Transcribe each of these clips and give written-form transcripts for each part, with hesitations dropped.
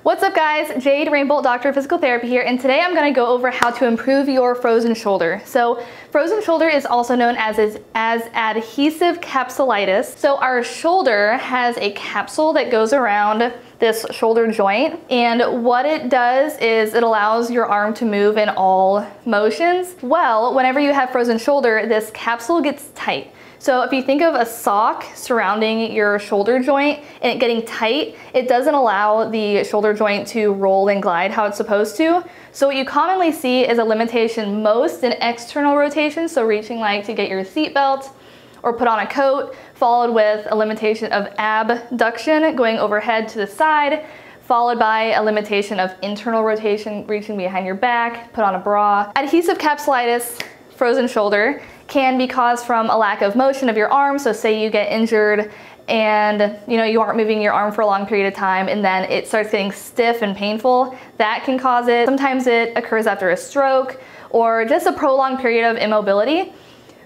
What's up guys, Jade, Rainbolt, Doctor of Physical Therapy here, and today I'm going to go over how to improve your frozen shoulder. So frozen shoulder is also known as adhesive capsulitis. So our shoulder has a capsule that goes around this shoulder joint, and what it does is it allows your arm to move in all motions. Well, whenever you have frozen shoulder, this capsule gets tight. So if you think of a sock surrounding your shoulder joint and it getting tight, it doesn't allow the shoulder joint to roll and glide how it's supposed to. So what you commonly see is a limitation most in external rotation, so reaching like to get your seat belt or put on a coat, followed with a limitation of abduction, going overhead to the side, followed by a limitation of internal rotation, reaching behind your back, put on a bra. Adhesive capsulitis, frozen shoulder, can be caused from a lack of motion of your arm. So say you get injured and you aren't moving your arm for a long period of time and then it starts getting stiff and painful. That can cause it. Sometimes it occurs after a stroke or just a prolonged period of immobility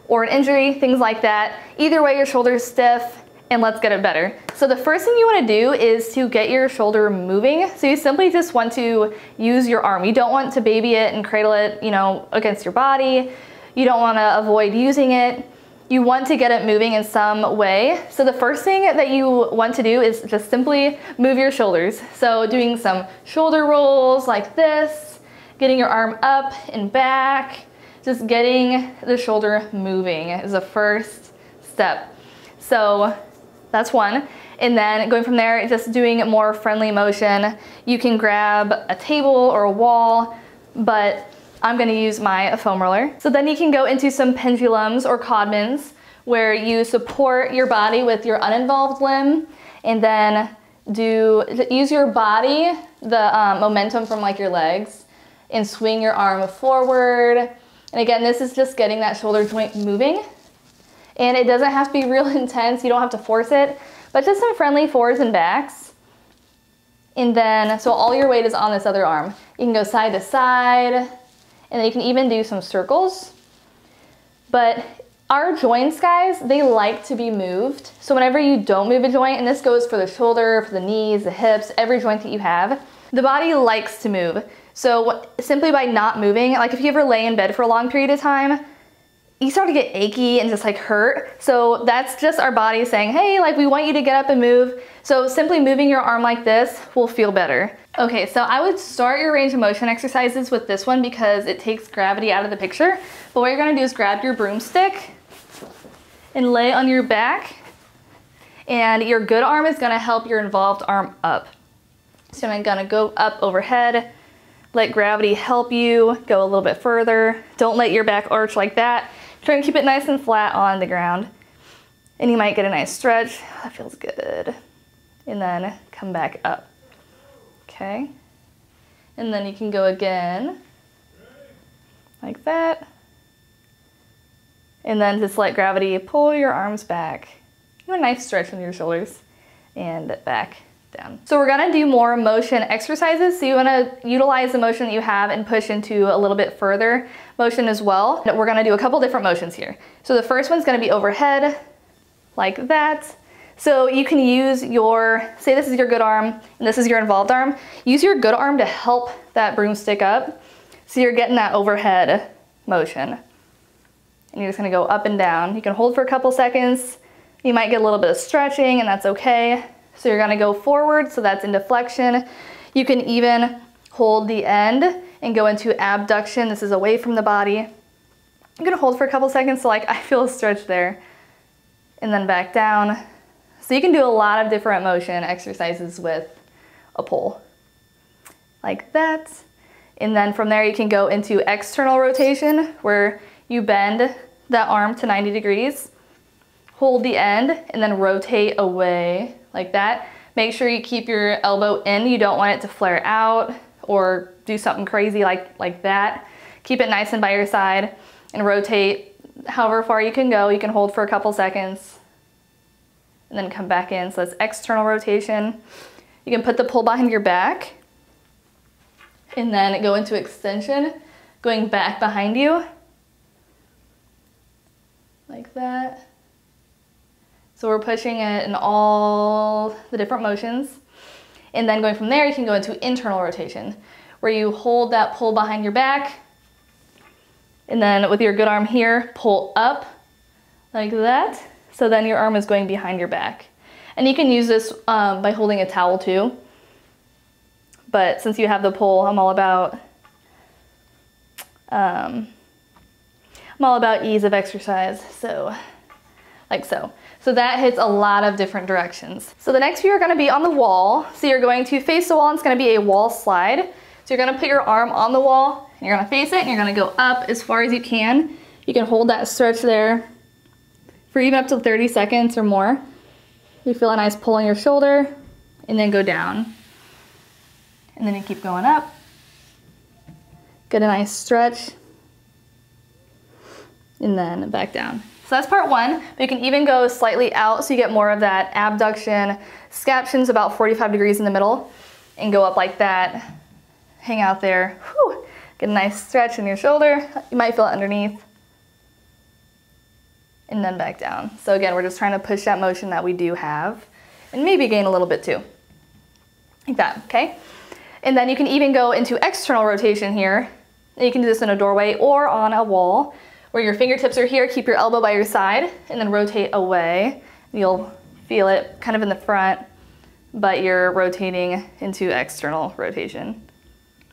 or an injury, things like that. Either way, your shoulder is stiff, and let's get it better. So the first thing you want to do is to get your shoulder moving. So you simply just want to use your arm. You don't want to baby it and cradle it, against your body. You don't want to avoid using it. You want to get it moving in some way. So the first thing that you want to do is just simply move your shoulders. So doing some shoulder rolls like this, getting your arm up and back, just getting the shoulder moving is the first step. So that's one. And then going from there, just doing more friendly motion. You can grab a table or a wall, but I'm going to use my foam roller. So then you can go into some pendulums or codmans where you support your body with your uninvolved limb and then use your body, the momentum from like your legs, and swing your arm forward. And again, this is just getting that shoulder joint moving. And it doesn't have to be real intense. You don't have to force it, but just some friendly forwards and backs. And then, so all your weight is on this other arm. You can go side to side. And then you can even do some circles. But our joints, guys, they like to be moved. So whenever you don't move a joint, and this goes for the shoulder, for the knees, the hips, every joint that you have, the body likes to move. So simply by not moving, like if you ever lay in bed for a long period of time, you start to get achy and just like hurt. So that's just our body saying, hey, like we want you to get up and move. So simply moving your arm like this will feel better. Okay, so I would start your range of motion exercises with this one because it takes gravity out of the picture. But what you're gonna do is grab your broomstick and lay on your back. And your good arm is gonna help your involved arm up. So I'm gonna go up overhead, let gravity help you go a little bit further. Don't let your back arch like that. Try and keep it nice and flat on the ground. And you might get a nice stretch. That feels good. And then come back up. Okay. And then you can go again, like that. And then just let gravity pull your arms back. Give a nice stretch with your shoulders and back down. So we're gonna do more motion exercises. So you wanna utilize the motion that you have and push into a little bit further motion as well. We're gonna do a couple different motions here. So the first one's gonna be overhead, like that. So you can use say this is your good arm and this is your involved arm. Use your good arm to help that broomstick up. So you're getting that overhead motion. And you're just gonna go up and down. You can hold for a couple seconds. You might get a little bit of stretching and that's okay. So you're gonna go forward, so that's into flexion. You can even hold the end and go into abduction. This is away from the body. I'm gonna hold for a couple seconds, so like I feel a stretch there. And then back down. So you can do a lot of different motion exercises with a pole. Like that. And then from there you can go into external rotation where you bend that arm to 90 degrees. Hold the end and then rotate away like that. Make sure you keep your elbow in. You don't want it to flare out or do something crazy like that. Keep it nice and by your side and rotate however far you can go. You can hold for a couple seconds and then come back in. So that's external rotation. You can put the pull behind your back and then go into extension, going back behind you like that. So we're pushing it in all the different motions. And then going from there, you can go into internal rotation, where you hold that pull behind your back, and then with your good arm here, pull up like that. So then your arm is going behind your back. And you can use this by holding a towel too. But since you have the pull, I'm all about ease of exercise. So like so. So that hits a lot of different directions. So the next few are gonna be on the wall. So you're going to face the wall, and it's gonna be a wall slide. So you're gonna put your arm on the wall, and you're gonna face it, and you're gonna go up as far as you can. You can hold that stretch there for even up to 30 seconds or more. You feel a nice pull on your shoulder, and then go down. And then you keep going up. Get a nice stretch, and then back down. So that's part one, but you can even go slightly out so you get more of that abduction. Scaption's about 45 degrees in the middle, and go up like that. Hang out there. Whew. Get a nice stretch in your shoulder. You might feel it underneath. And then back down. So again, we're just trying to push that motion that we do have, and maybe gain a little bit too. Like that, okay? And then you can even go into external rotation here. And you can do this in a doorway or on a wall, where your fingertips are here, keep your elbow by your side, and then rotate away. You'll feel it kind of in the front, but you're rotating into external rotation.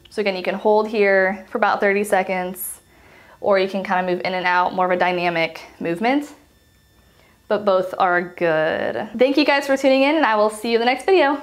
So again, you can hold here for about 30 seconds, or you can kind of move in and out, more of a dynamic movement, but both are good. Thank you guys for tuning in, and I will see you in the next video.